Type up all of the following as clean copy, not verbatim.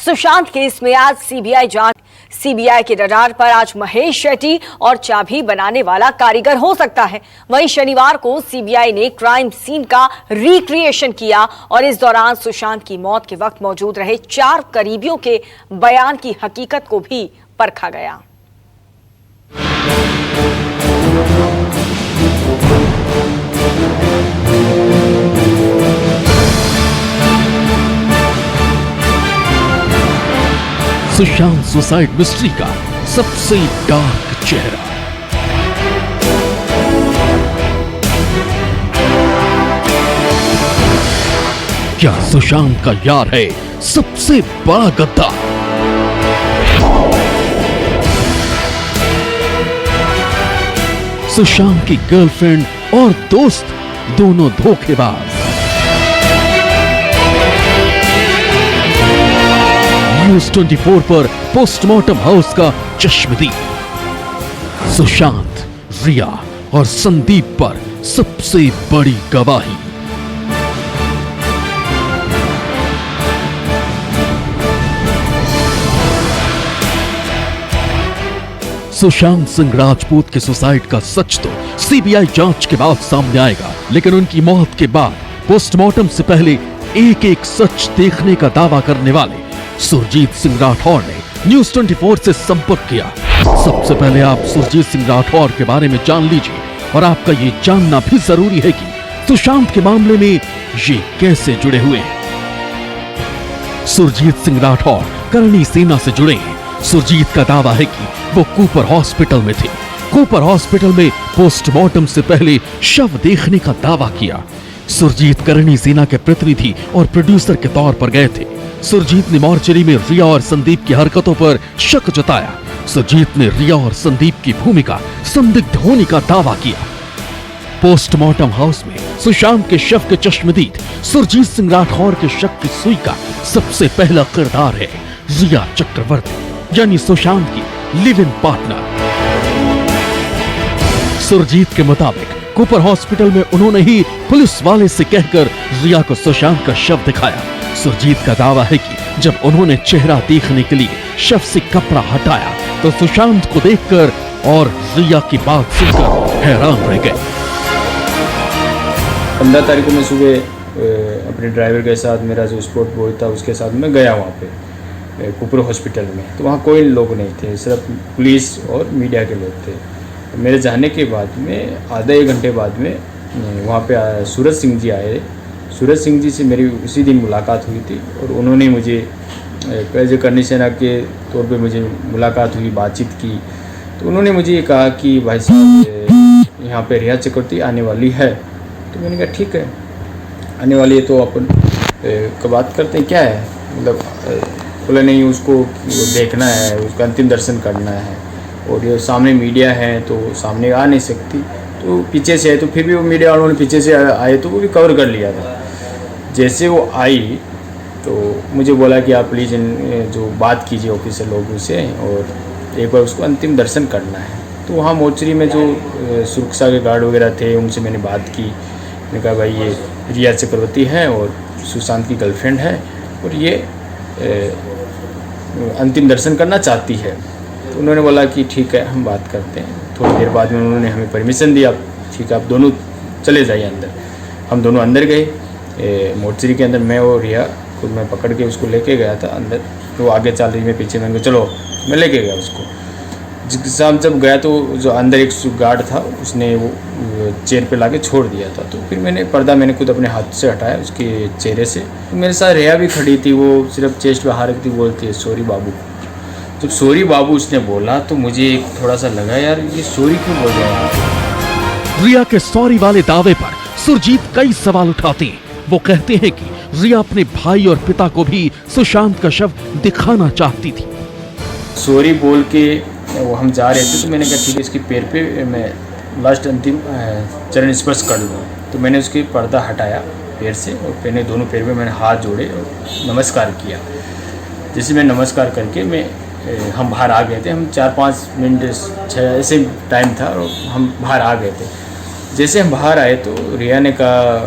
Sushant case में आज CBI के रडार पर आज महेश शेट्टी और चाबी बनाने वाला कारीगर हो सकता है। वहीं शनिवार को सीबीआई ने क्राइम सीन का रिक्रिएशन किया और इस दौरान सुशांत की मौत के वक्त मौजूद रहे 4 करीबियों के बयान की हकीकत को भी परखा गया। सुशांत सुसाइड मिस्ट्री का सबसे डार्क चेहरा। क्या सुशांत का यार है सबसे बड़ा गद्दार? सुशांत की गर्लफ्रेंड और दोस्त दोनों धोखेबाज। न्यूज़ 24 पर पोस्टमार्टम हाउस का चश्मदीद। सुशांत, रिया और संदीप पर सबसे बड़ी गवाही। सुशांत सिंह राजपूत के सुसाइड का सच तो सीबीआई जांच के बाद सामने आएगा, लेकिन उनकी मौत के बाद पोस्टमार्टम से पहले एक एक सच देखने का दावा करने वाले सुरजीत सिंह राठौर ने न्यूज़ 24 से संपर्क किया। सबसे पहले आप सुरजीत सिंह राठौर के बारे में जान लीजिए और आपका ये जानना भी जरूरी है कि सुशांत के मामले में ये कैसे जुड़े हुए हैं। सुरजीत सिंह राठौर करणी सेना से जुड़े हैं। सुरजीत का दावा है कि वो कूपर हॉस्पिटल में थे। कूपर हॉस्पिटल में पोस्टमार्टम से पहले शव देखने का दावा किया। सुरजीत करणी सेना के प्रतिनिधि और प्रोड्यूसर के तौर पर गए थे। सुरजीत ने मॉर्चरी में रिया और संदीप की हरकतों पर शक जताया। सुरजीत ने रिया और संदीप की भूमिका संदिग्ध होने का दावा किया। पोस्टमार्टम हाउस में सुशांत के शव के चश्मदीद सुरजीत सिंह राठौर के शक की सुई का सबसे पहला किरदार है रिया चक्रवर्ती, यानी सुशांत की लिव इन पार्टनर। सुरजीत के मुताबिक कूपर हॉस्पिटल में उन्होंने ही पुलिस वाले से कहकर रिया को सुशांत का शव दिखाया। सुरजीत का दावा है कि जब उन्होंने चेहरा देखने के लिए शव से कपड़ा हटाया तो सुशांत को देखकर और रिया की बात सुनकर हैरान रह गए। 15 तारीख को मैं सुबह अपने ड्राइवर के साथ, मेरा जो स्पोर्ट बॉय था उसके साथ मैं गया वहाँ पे कूपर हॉस्पिटल में। तो वहाँ कोई लोग नहीं थे, सिर्फ पुलिस और मीडिया के लोग थे। मेरे जाने के बाद में आधा 1 घंटे बाद में वहाँ पे सूरज सिंह जी आए। सूरज सिंह जी से मेरी उसी दिन मुलाकात हुई थी और उन्होंने मुझे एज ए करणी सेना के तौर पे मुझे मुलाकात हुई, बातचीत की। तो उन्होंने मुझे ये कहा कि भाई साहब यहाँ पे रिया चक्रवर्ती आने वाली है। तो मैंने कहा ठीक है, आने वाली है तो अपन बात करते हैं, क्या है मतलब। बोला नहीं, उसको देखना है, उसका अंतिम दर्शन करना है और ये सामने मीडिया है तो सामने आ नहीं सकती, तो पीछे से है। तो फिर भी वो मीडिया वालों ने पीछे से आए तो वो भी कवर कर लिया था। जैसे वो आई तो मुझे बोला कि आप प्लीज़ जो बात कीजिए ऑफिसर लोगों से और एक बार उसको अंतिम दर्शन करना है। तो वहाँ मोर्चरी में जो सुरक्षा के गार्ड वगैरह थे उनसे मैंने बात की। मैंने कहा भाई ये रिया चक्रवर्ती है और सुशांत की गर्लफ्रेंड है और ये अंतिम दर्शन करना चाहती है। तो उन्होंने बोला कि ठीक है, हम बात करते हैं। थोड़ी देर बाद में उन्होंने हमें परमिशन दी, आप ठीक है आप दोनों चले जाइए अंदर। हम दोनों अंदर गए मोर्चरी के अंदर। मैं और रिया खुद मैं पकड़ के उसको लेके गया था अंदर। तो आगे चल रही, मैं पीछे, मैंने कहा चलो, मैं लेके गया उसको। जिस जब गया तो जो अंदर एक गार्ड था उसने वो चेयर पे लाके छोड़ दिया था। तो फिर मैंने पर्दा खुद अपने हाथ से हटाया उसके चेहरे से। तो मेरे साथ रिया भी खड़ी थी, वो सिर्फ चेस्ट पे हाथ रखती बोलती है सॉरी बाबू। जब सॉरी बाबू उसने बोला तो मुझे थोड़ा सा लगा यार ये सॉरी क्यों बोल रहा है। रिया के सॉरी वाले दावे पर सुरजीत कई सवाल उठाते हैं। वो कहते हैं कि रिया अपने भाई और पिता को भी सुशांत का शव दिखाना चाहती थी। सॉरी बोल के वो हम जा रहे थे तो मैंने कहा ठीक है, इसके पैर पे मैं लास्ट अंतिम चरण स्पर्श कर लूँ। तो मैंने उसके पर्दा हटाया पैर से और मैंने दोनों पैर पे मैंने हाथ जोड़े और नमस्कार किया। जैसे मैं नमस्कार करके हम बाहर आ गए थे। हम 4-5 मिनट 6 ऐसे टाइम था और हम बाहर आ गए थे। जैसे हम बाहर आए तो रिया ने कहा,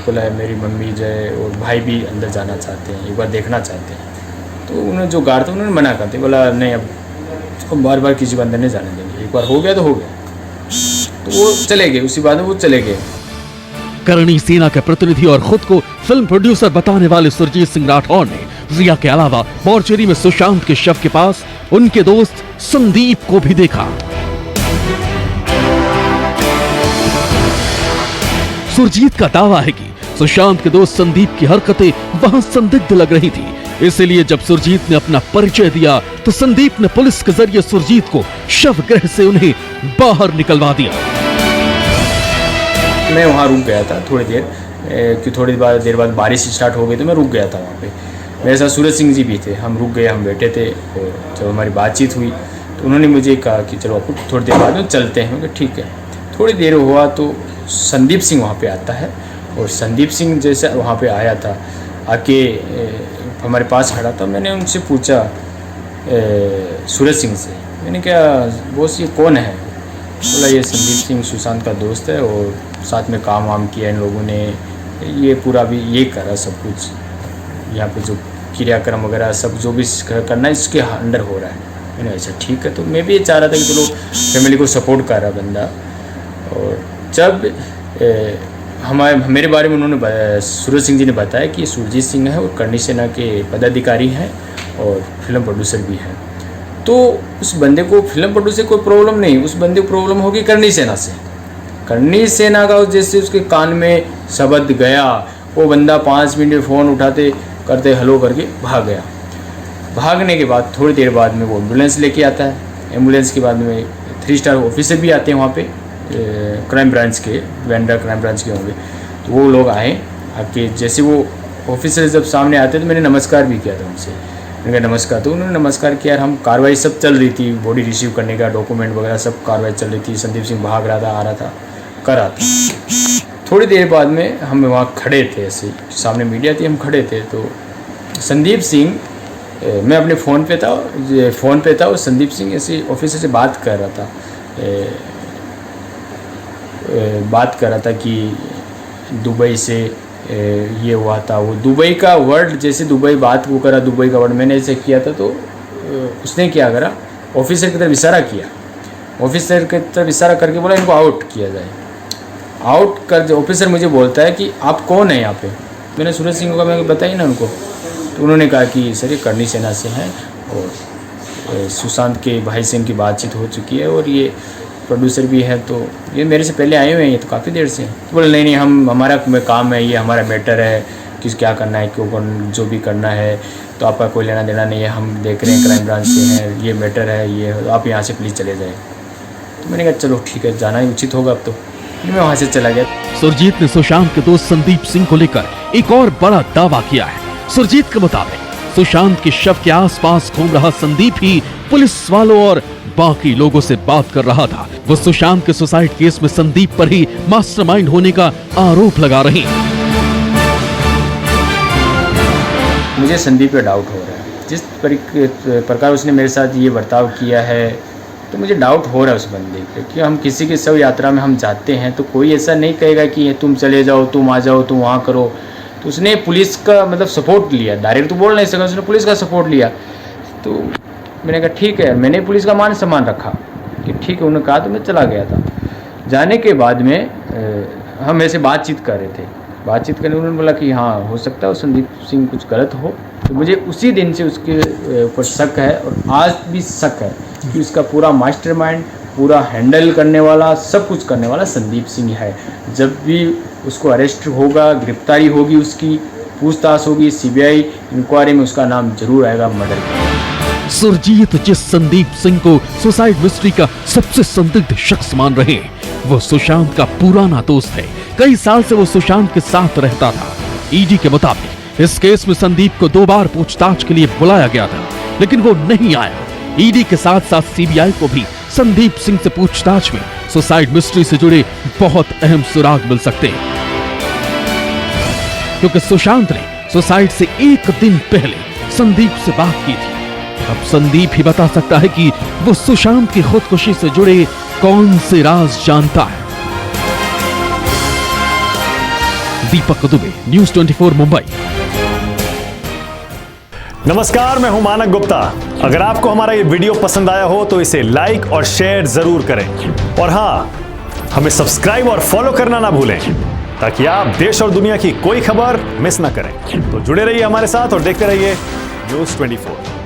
बोला है मेरी मम्मी जो है और भाई भी अंदर जाना चाहते हैं, एक बार देखना चाहते हैं। तो उन्होंने जो गार्ड था उन्होंने मना कर दिया, बोला नहीं अब इसको बार बार किसी को अंदर नहीं जाने देंगे, एक बार हो गया तो हो गया। तो वो चले गए, उसी बाद में वो चले गए। करणी सेना के प्रतिनिधि और खुद को फिल्म प्रोड्यूसर बताने वाले सुरजीत सिंह राठौर ने रिया के अलावा मोर्चरी में सुशांत के शव के पास उनके दोस्त संदीप को भी देखा। सुरजीत का दावा है कि सुशांत के दोस्त संदीप की हरकतें वहां संदिग्ध लग रही थी, इसलिए जब सुरजीत ने अपना परिचय दिया तो संदीप ने पुलिस के जरिए सुरजीत को शव गृह से उन्हें बाहर निकलवा दिया। मैं वहाँ रुक गया था थोड़ी देर, कि थोड़ी देर बाद बारिश स्टार्ट हो गई तो मैं रुक गया था वहाँ पे। मेरे साथ सूरज सिंह जी भी थे, हम रुक गए, हम बैठे थे। और जब हमारी बातचीत हुई तो उन्होंने मुझे कहा कि चलो आपको थोड़ी देर बाद में चलते हैं। मैं ठीक है। थोड़ी देर हुआ तो संदीप सिंह वहाँ पे आता है, और संदीप सिंह जैसे वहाँ पे आया था, आके हमारे पास खड़ा था। मैंने उनसे पूछा सूरज सिंह से, मैंने कहा बॉस ये कौन है? बोला ये संदीप सिंह सुशांत का दोस्त है, और साथ में काम वाम किया इन लोगों ने, ये पूरा भी ये करा सब कुछ, यहाँ पे जो क्रियाक्रम वगैरह सब जो भी करना है इसके अंडर हो रहा है। मैंने ऐसा ठीक है। तो मैं भी ये चाह रहा था कि चलो फैमिली को सपोर्ट कर रहा बंदा। और जब मेरे बारे में उन्होंने सूरज सिंह जी ने बताया कि सुरजीत सिंह है और करणी सेना के पदाधिकारी हैं और फिल्म प्रोड्यूसर भी हैं, तो उस बंदे को फिल्म प्रोड्यूसर कोई प्रॉब्लम नहीं, उस बंदे को प्रॉब्लम होगी करणी सेना से। करणी सेना का जैसे उसके कान में शब्द गया, वो बंदा 5 मिनट में फ़ोन उठाते करते हेलो करके भाग गया। भागने के बाद थोड़ी देर बाद में वो एम्बुलेंस लेके आता है। एम्बुलेंस के बाद में 3 स्टार ऑफिसर भी आते हैं वहाँ पे, क्राइम ब्रांच के, वेंडर क्राइम ब्रांच के होंगे। तो वो लोग आए, आके जैसे वो ऑफिसर जब सामने आते तो मैंने नमस्कार भी किया था उनसे। मैंने कहा नमस्कार, तो उन्होंने नमस्कार किया। हम कार्रवाई सब चल रही थी, बॉडी रिसीव करने का, डॉक्यूमेंट वगैरह सब कार्रवाई चल रही थी। संदीप सिंह भाग रहा था, आ रहा था, कर रहा था। थोड़ी देर बाद में हम वहाँ खड़े थे, ऐसे सामने मीडिया थी, हम खड़े थे। तो संदीप सिंह, मैं अपने फ़ोन पे था और संदीप सिंह ऐसे ऑफिसर से बात कर रहा था कि दुबई से ये हुआ था। वो दुबई का वर्ड, जैसे दुबई बात वो करा, दुबई का वर्ड मैंने ऐसे किया था, तो उसने क्या करा, ऑफिसर की तरफ इशारा किया। ऑफिसर की तरफ इशारा करके बोला इनको आउट किया जाए। आउट कर ऑफिसर मुझे बोलता है कि आप कौन है यहाँ पे? मैंने सूरज सिंह को मैं बताई ना उनको। तो उन्होंने कहा कि सर ये करणी सेना से हैं और सुशांत के भाई से इनकी बातचीत हो चुकी है और ये प्रोड्यूसर भी है, तो ये मेरे से पहले आए हुए हैं, ये तो काफ़ी देर से हैं। तो बोले नहीं हमारा काम है, ये हमारा मैटर है, क्या करना है, क्यों जो भी करना है तो आपका कोई लेना देना नहीं है, हम देख रहे हैं क्राइम ब्रांच से हैं, ये मैटर है, ये आप यहाँ से प्लीज़ चले जाए। तो मैंने कहा चलो ठीक है, जाना ही उचित होगा अब तो। मैं वहाँ से चला गया। सुरजीत ने सुशांत के दोस्त संदीप सिंह को लेकर एक और बड़ा दावा किया है। सुरजीत के मुताबिक सुशांत के शव के आसपास घूम रहा संदीप ही पुलिस वालों और बाकी लोगों से बात कर रहा था। वो सुशांत के सुसाइड केस में संदीप पर ही मास्टरमाइंड होने का आरोप लगा रहे हैं। मुझे संदीप पे डाउट हो रहा है, जिस प्रकार उसने मेरे साथ ये बर्ताव किया है, तो मुझे डाउट हो रहा है उस बंदे पे। कि हम किसी की शव यात्रा में हम जाते हैं तो कोई ऐसा नहीं कहेगा कि तुम चले जाओ, तुम आ जाओ, तुम वहाँ करो। तो उसने पुलिस का मतलब सपोर्ट लिया, डायरेक्ट तो बोल नहीं सका, उसने पुलिस का सपोर्ट लिया। तो मैंने कहा ठीक है, मैंने पुलिस का मान सम्मान रखा कि ठीक है, उन्होंने कहा तो मैं चला गया था। जाने के बाद में हम ऐसे बातचीत कर रहे थे, बातचीत करने उन्होंने बोला कि हाँ हो सकता है संदीप सिंह कुछ गलत हो। तो मुझे उसी दिन से उसके ऊपर शक है और आज भी शक है कि उसका पूरा मास्टरमाइंड, पूरा हैंडल करने वाला, सब कुछ करने वाला संदीप सिंह है। जब भी उसको अरेस्ट होगा, गिरफ्तारी होगी, उसकी पूछताछ होगी, सीबीआई इंक्वायरी में उसका नाम जरूर आएगा मर्डर का। सुरजीत जिस संदीप सिंह को सुसाइड मिस्ट्री का सबसे संदिग्ध शख्स मान रहे, वो सुशांत का पुराना दोस्त है। कई साल से वो सुशांत के साथ रहता था। ईडी के मुताबिक इस केस में संदीप को 2 बार पूछताछ के लिए बुलाया गया था, लेकिन वो नहीं आया। ईडी के साथ साथ सीबीआई को भी संदीप सिंह से पूछताछ में सुसाइड मिस्ट्री से जुड़े बहुत अहम सुराग मिल सकते हैं, क्योंकि सुशांत ने सुसाइड से 1 दिन पहले संदीप से बात की थी। अब संदीप ही बता सकता है कि वो सुशांत की खुदकुशी से जुड़े कौन से राज जानता है। दीपक दुबे, न्यूज़ 24 मुंबई। नमस्कार, मैं हूं मानक गुप्ता। अगर आपको हमारा ये वीडियो पसंद आया हो तो इसे लाइक और शेयर जरूर करें, और हाँ, हमें सब्सक्राइब और फॉलो करना ना भूलें ताकि आप देश और दुनिया की कोई खबर मिस ना करें। तो जुड़े रहिए हमारे साथ और देखते रहिए News 24।